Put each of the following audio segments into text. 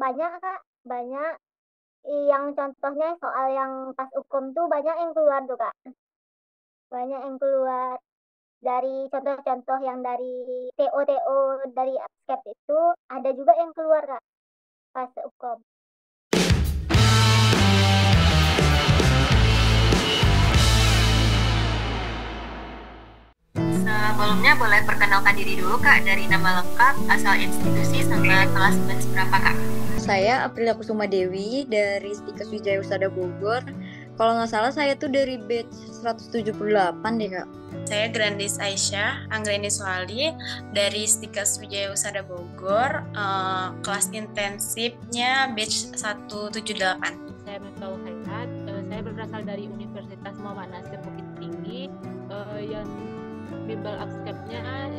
banyak Kak, banyak. Yang contohnya soal yang pas hukum tuh banyak yang keluar tuh Kak, banyak yang keluar. Dari contoh-contoh yang dari TO-TO dari ASCAP itu ada juga yang keluar Kak, pas hukum. Sebelumnya boleh perkenalkan diri dulu Kak, dari nama lengkap, asal institusi, sama kelas batch berapa Kak? Saya Aprilia Kusuma Dewi dari Stikes Wijaya Usada Bogor. Kalau nggak salah saya tuh dari batch 178 deh Kak. Saya Grandis Aisyah Anggreni Soali dari Stikes Wijaya Usada Bogor, kelas intensifnya batch 178. Saya Miftahul Khairat, saya berasal dari Universitas Muhammad Nasir Bukit Tinggi, yang bimbel abskepnya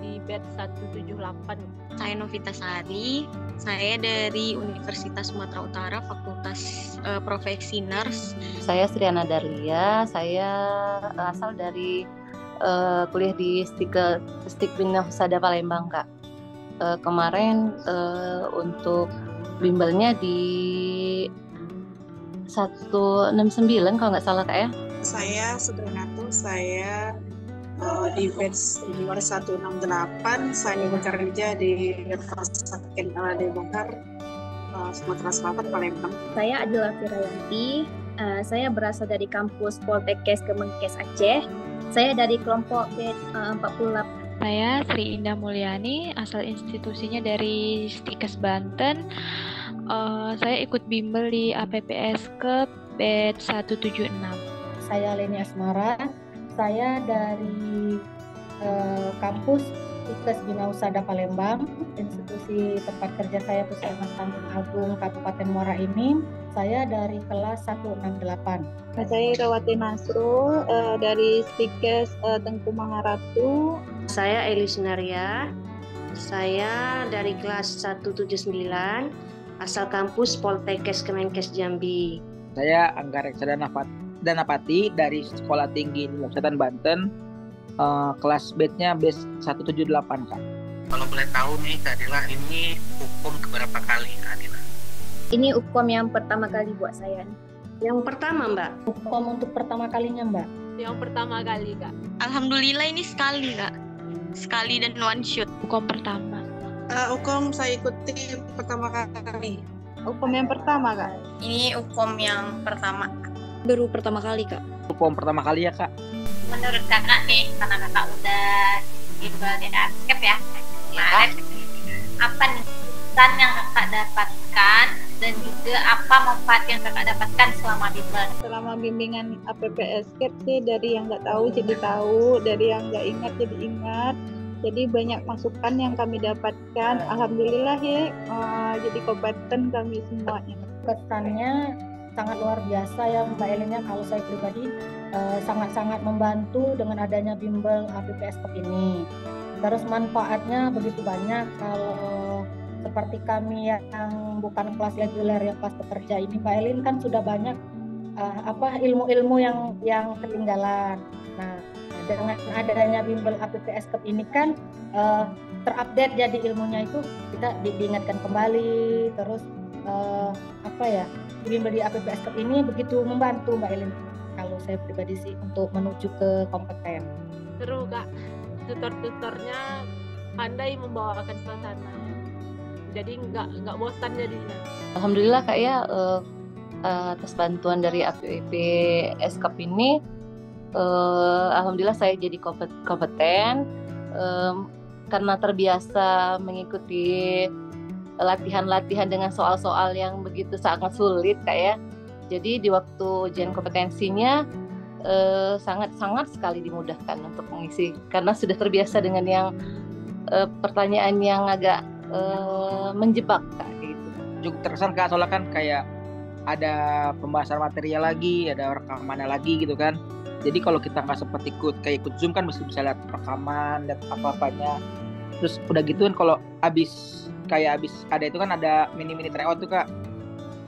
di batch 178. Saya Novita Sari, saya dari Universitas Sumatera Utara, Fakultas Profesi Nurse. Saya Sriana Darlia, saya asal dari kuliah di Stikbina Husada Palembang Kak. Kemarin untuk bimbelnya di 169 kalau nggak salah Kak ya. Saya Sudranato, saya di batch nomor 168, saya bekerja di Fasaken Ala Bongkar, Sumatera Selatan, Palembang. Saya Adila Firayanti, saya berasal dari kampus Poltekkes Kemenkes Aceh. Saya dari kelompok B48. Saya Sri Indah Mulyani, asal institusinya dari Stikes Banten. Saya ikut bimbel di APPS ke batch 176. Saya Leni Asmara, saya dari kampus Stikes Bina Usada Palembang, institusi tempat kerja saya Puskesmas Tanggung Agung Kabupaten Muara Enim. Saya dari kelas 168. Saya Irawati Nasrul dari Stikes Tengku Maharatu. Saya Elis Naria, saya dari kelas 179, asal kampus Poltekkes Kemenkes Jambi. Saya Angga Reksa Danapati dari Sekolah Tinggi Ilmu Kesehatan Banten, kelas batch-nya batch 178 Kak. Kalau boleh tahu nih Kak Adila, ini hukum keberapa kali Kak Adila? Ini hukum yang pertama kali buat saya. Yang pertama Mbak? Hukum untuk pertama kalinya Mbak? Yang pertama kali Kak. Alhamdulillah ini sekali Kak, sekali dan one shot. Hukum pertama. Hukum saya ikuti pertama kali. Hukum yang pertama Kak? Ini hukum yang pertama. Baru pertama kali Kak. Hukum pertama kali ya Kak. Menurut kakak nih, karena kakak udah bimbel di ASCAP ya kemarin, apa nih pesan yang kakak dapatkan dan juga apa manfaat yang kakak dapatkan selama bimbel? Selama bimbingan APPS sih, dari yang nggak tahu jadi tahu, dari yang nggak ingat jadi ingat. Jadi banyak masukan yang kami dapatkan. Alhamdulillah ya, jadi kompeten kami semuanya. Kesannya sangat luar biasa ya Mbak Elina. Kalau saya pribadi sangat-sangat membantu dengan adanya bimbel APPS ini. Terus manfaatnya begitu banyak. Kalau seperti kami yang bukan kelas reguler, yang kelas pekerja ini, Mbak Elin kan sudah banyak ilmu-ilmu yang ketinggalan. Nah, dengan adanya bimbel APPS ini kan terupdate, jadi ilmunya itu kita diingatkan kembali. Terus bimbel di APPS ini begitu membantu Mbak Elin. Kalau saya pribadi sih untuk menuju ke kompeten. Seru Kak, tutor-tutornya pandai membawakan suasana. Jadi nggak bosan jadinya. Alhamdulillah Kak ya, atas bantuan dari APPS ini, alhamdulillah saya jadi kompeten karena terbiasa mengikuti latihan-latihan dengan soal-soal yang begitu sangat sulit Kak ya. Jadi di waktu ujian kompetensinya sangat-sangat sekali dimudahkan untuk mengisi, karena sudah terbiasa dengan yang pertanyaan yang agak menjebak Kak gitu. Cukup terkesan Kak, soalnya kan kayak ada pembahasan material lagi, ada rekamannya lagi gitu kan. Jadi kalau kita nggak sempat ikut Zoom kan bisa lihat rekaman, lihat apa-apanya. Terus udah gitu kan kalau abis ada itu kan ada mini tryout tuh Kak.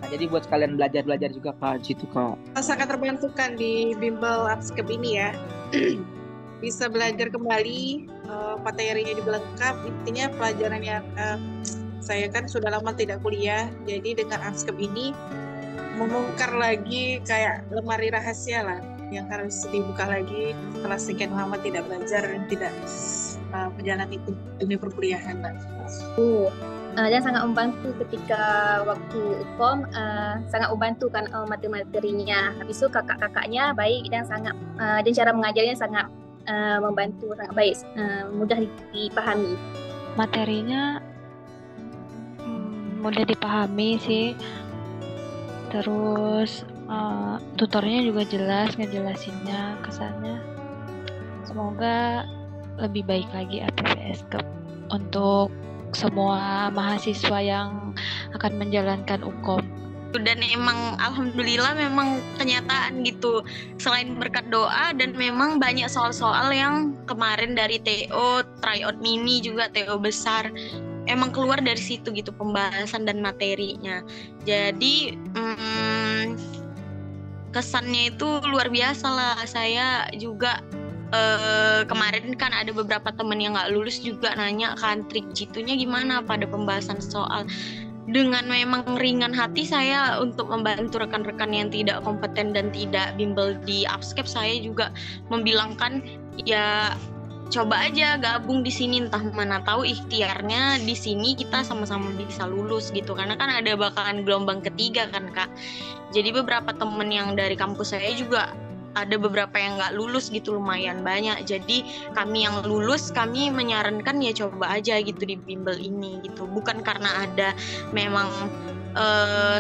Nah, jadi buat sekalian belajar juga Kak situ Kak. Sangat terbantu kan di bimbel ASCAP ini ya. Bisa belajar kembali, materinya juga lengkap. Intinya pelajaran yang Saya kan sudah lama tidak kuliah, jadi dengan Abskep ini membongkar lagi kayak lemari rahasia lah yang harus dibuka lagi setelah sekian lama tidak belajar dan tidak menjalani dunia perkuliahan. Dan sangat membantu ketika waktu UKOM, sangat membantu kan materi-materinya. Habis itu kakak-kakaknya baik dan sangat dan cara mengajarnya sangat membantu, sangat baik, mudah dipahami. Materinya mudah dipahami sih. Terus tutornya juga jelas ngejelasinnya, kesannya. Semoga lebih baik lagi APPS untuk semua mahasiswa yang akan menjalankan UKOM. Dan emang alhamdulillah memang kenyataan gitu, selain berkat doa dan memang banyak soal-soal yang kemarin dari TO, tryout mini juga TO besar emang keluar dari situ gitu pembahasan dan materinya. Jadi kesannya itu luar biasa lah. Saya juga kemarin kan ada beberapa temen yang nggak lulus juga nanya kan trik jitunya gimana pada pembahasan soal. Dengan memang ringan hati saya untuk membantu rekan-rekan yang tidak kompeten dan tidak bimbel di Abskep, saya juga membilangkan ya coba aja gabung di sini, entah mana tahu ikhtiarnya di sini kita sama-sama bisa lulus gitu, karena kan ada bakalan gelombang ketiga kan Kak. Jadi beberapa temen yang dari kampus saya juga ada beberapa yang nggak lulus gitu, lumayan banyak. Jadi kami yang lulus, kami menyarankan ya coba aja gitu di bimbel ini gitu. Bukan karena ada memang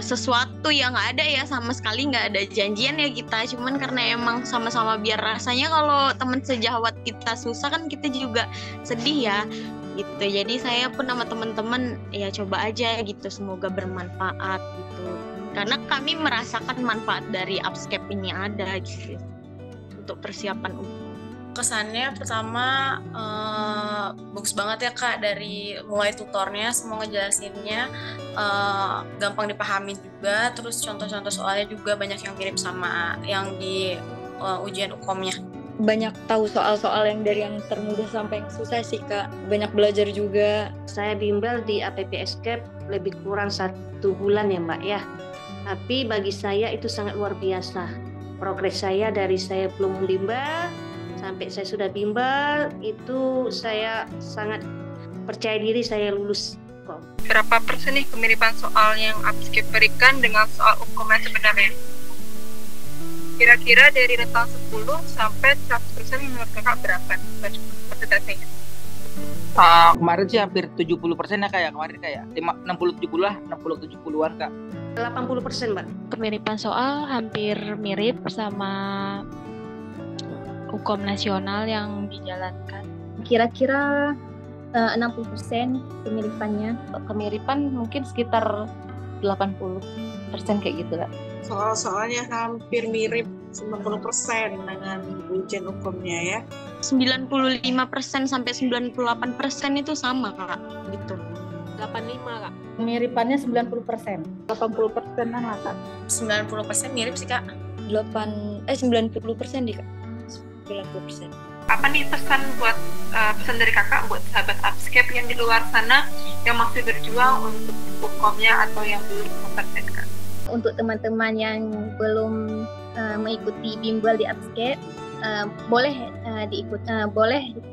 sesuatu yang nggak ada ya, sama sekali nggak ada janjian ya kita. Cuman karena emang sama-sama biar rasanya kalau teman sejawat kita susah kan kita juga sedih ya gitu. Jadi saya pun sama teman-teman ya coba aja gitu, semoga bermanfaat gitu. Karena kami merasakan manfaat dari Abskep ini ada gitu untuk persiapan Kesannya pertama bagus banget ya Kak, dari mulai tutornya semua ngejelasinnya gampang dipahami juga, terus contoh-contoh soalnya juga banyak yang mirip sama yang di ujian UKOM-nya. Banyak tahu soal-soal yang dari yang termudah sampai yang susah sih Kak. Banyak belajar juga. Saya bimbel di APPS-Cap lebih kurang 1 bulan ya Mbak ya. Tapi bagi saya itu sangat luar biasa. Progres saya dari saya belum bimbel sampai saya sudah bimbel, itu saya sangat percaya diri saya lulus. Berapa persen nih kemiripan soal yang Abskep berikan dengan soal UKOM yang sebenarnya? Kira-kira dari rentang 10 sampai 100% menurut kakak berapa persentasenya? Kemarin sih hampir 70% ya kayak kemarin kayak 60-70 lah, 60-70-an Kak. 80% Mbak. Kemiripan soal hampir mirip sama UKOM nasional yang dijalankan. Kira-kira 60% kemiripannya. Kemiripan mungkin sekitar 80% kayak gitu Kak. Soal-soalnya hampir mirip 90% dengan ujian UKOM-nya ya. 95% sampai 98% itu sama Kak gitu. 85 Kak. Kemiripannya 90%. 80%-an lah Kak. 90% mirip sih Kak. 90% deh Kak. 90%. Apa nih pesan buat pesan dari kakak buat sahabat Abskep yang di luar sana yang masih berjuang untuk UKOM-nya atau yang belum kompeten Kak? Untuk teman-teman yang belum mengikuti bimbel di Abskep, boleh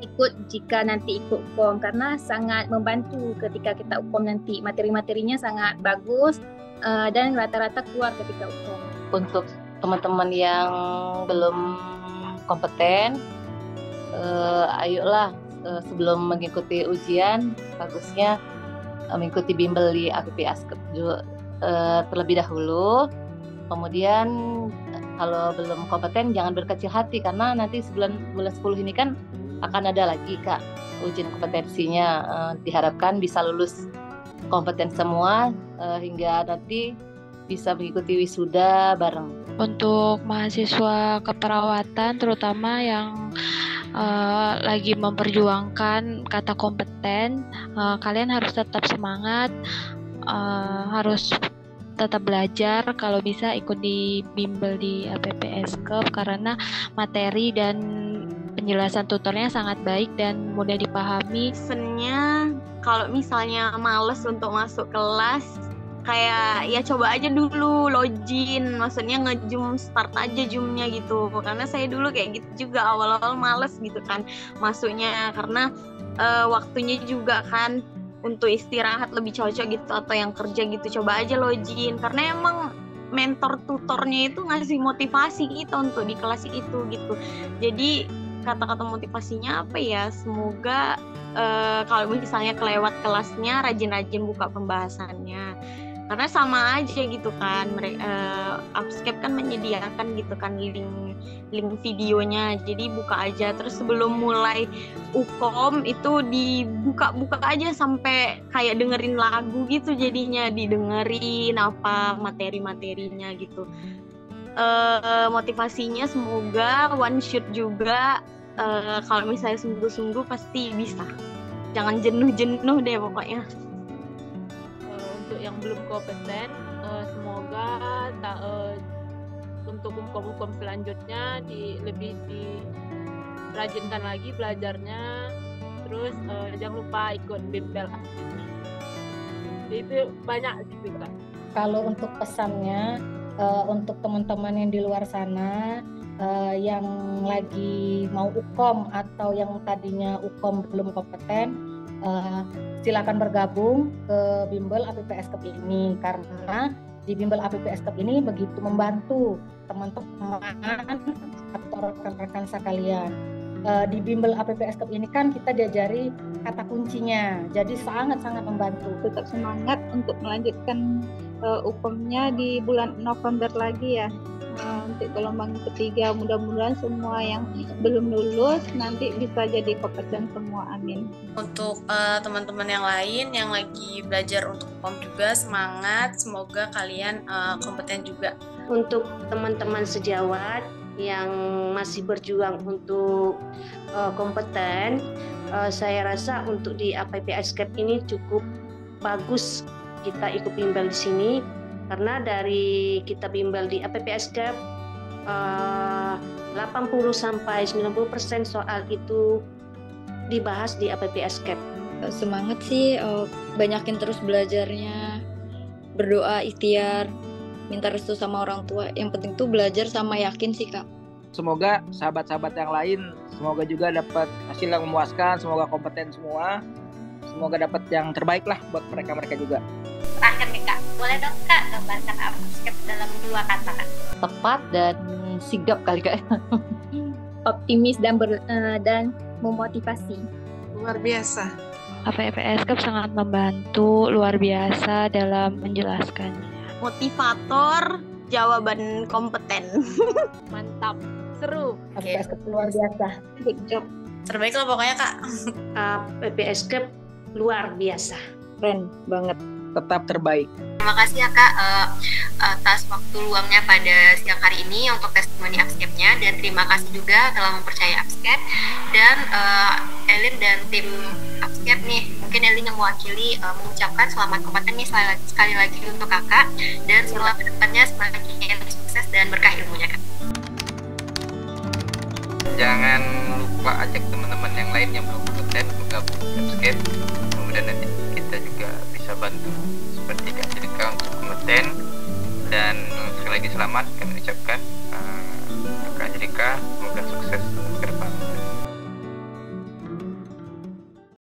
ikut jika nanti ikut UKOM, karena sangat membantu ketika kita UKOM nanti. Materi-materinya sangat bagus dan rata-rata keluar ketika UKOM. Untuk teman-teman yang belum kompeten, ayolah sebelum mengikuti ujian bagusnya mengikuti bimbel di APPS terlebih dahulu. Kemudian kalau belum kompeten jangan berkecil hati, karena nanti bulan 10 ini kan akan ada lagi Kak ujian kompetensinya. Diharapkan bisa lulus kompeten semua hingga nanti bisa mengikuti wisuda bareng. Untuk mahasiswa keperawatan terutama yang lagi memperjuangkan kata kompeten, kalian harus tetap semangat, harus tetap belajar, kalau bisa ikut di bimbel di APPS-Cap karena materi dan penjelasan tutornya sangat baik dan mudah dipahami. Pesannya kalau misalnya males untuk masuk kelas, kayak ya coba aja dulu login, maksudnya nge-zoom, start aja zoomnya gitu. Karena saya dulu kayak gitu juga, awal-awal males gitu kan masuknya, karena waktunya juga kan untuk istirahat lebih cocok gitu, atau yang kerja gitu. Coba aja login, karena emang mentor tutornya itu ngasih motivasi kita untuk di kelas itu gitu. Jadi kata-kata motivasinya apa ya, semoga kalau misalnya kelewat kelasnya rajin-rajin buka pembahasannya, karena sama aja gitu kan. Upscape kan menyediakan gitu kan link videonya, jadi buka aja. Terus sebelum mulai UKOM itu dibuka-buka aja sampai kayak dengerin lagu gitu, jadinya didengerin apa materi-materinya gitu. Motivasinya semoga one shot juga. Kalau misalnya sungguh-sungguh pasti bisa, jangan jenuh-jenuh deh pokoknya. Untuk yang belum kompeten, semoga untuk hukum-hukum selanjutnya lebih dirajinkan lagi belajarnya. Terus jangan lupa ikut bimbel itu banyak gitu Kak. Kalau untuk pesannya untuk teman-teman yang di luar sana yang lagi mau UKOM atau yang tadinya UKOM belum kompeten, silakan bergabung ke bimbel APPS Cup ini, karena di bimbel APPS Cup ini begitu membantu teman-teman atau rekan-rekan sekalian. Di bimbel APPS Cup ini kan kita diajari kata kuncinya, jadi sangat-sangat membantu. Tetap semangat untuk melanjutkan UKOM-nya di bulan November lagi ya. Untuk gelombang ketiga, mudah-mudahan semua yang belum lulus nanti bisa jadi kompeten semua, amin. Untuk teman-teman yang lain yang lagi belajar untuk UKOM juga, semangat, semoga kalian kompeten juga. Untuk teman-teman sejawat yang masih berjuang untuk kompeten, saya rasa untuk di APPS Cup ini cukup bagus kita ikut bimbel di sini. Karena dari kita bimbel di APPS Cup 80-90% soal itu dibahas di APPS Cup. Semangat sih, banyakin terus belajarnya, berdoa, ikhtiar, minta restu sama orang tua. Yang penting tuh belajar sama yakin sih Kak. Semoga sahabat-sahabat yang lain semoga juga dapat hasil yang memuaskan, semoga kompeten semua, semoga dapat yang terbaik lah buat mereka juga. Terakhir nih Kak, boleh dong Kak gambarkan Upscape dalam 2 kata Kak? Tepat dan sigap kali Kak. Optimis dan memotivasi. Luar biasa. APPS Cup sangat membantu luar biasa dalam menjelaskannya. Motivator, jawaban kompeten. Mantap, seru. APPS Cup luar biasa. Good job. Terbaik lah pokoknya Kak. APPS Cup luar biasa. Keren banget. Tetap terbaik. Terima kasih ya Kak atas waktu luangnya pada siang hari ini untuk testimoni Upscape-nya, dan terima kasih juga telah mempercayai Upscape. Dan Elin dan tim Upscape nih, mungkin Elin yang mewakili mengucapkan selamat kompeten nih sekali lagi untuk Kakak, dan semoga kedepannya semakin sukses dan berkah ilmunya Kak. Jangan lupa ajak teman-teman yang lain yang belum kompeten untuk gabung Upscape. Kemudian nanti kita juga bisa bantu seperti Kak Silika untuk kompeten. Dan sekali lagi selamat kami ucapkan.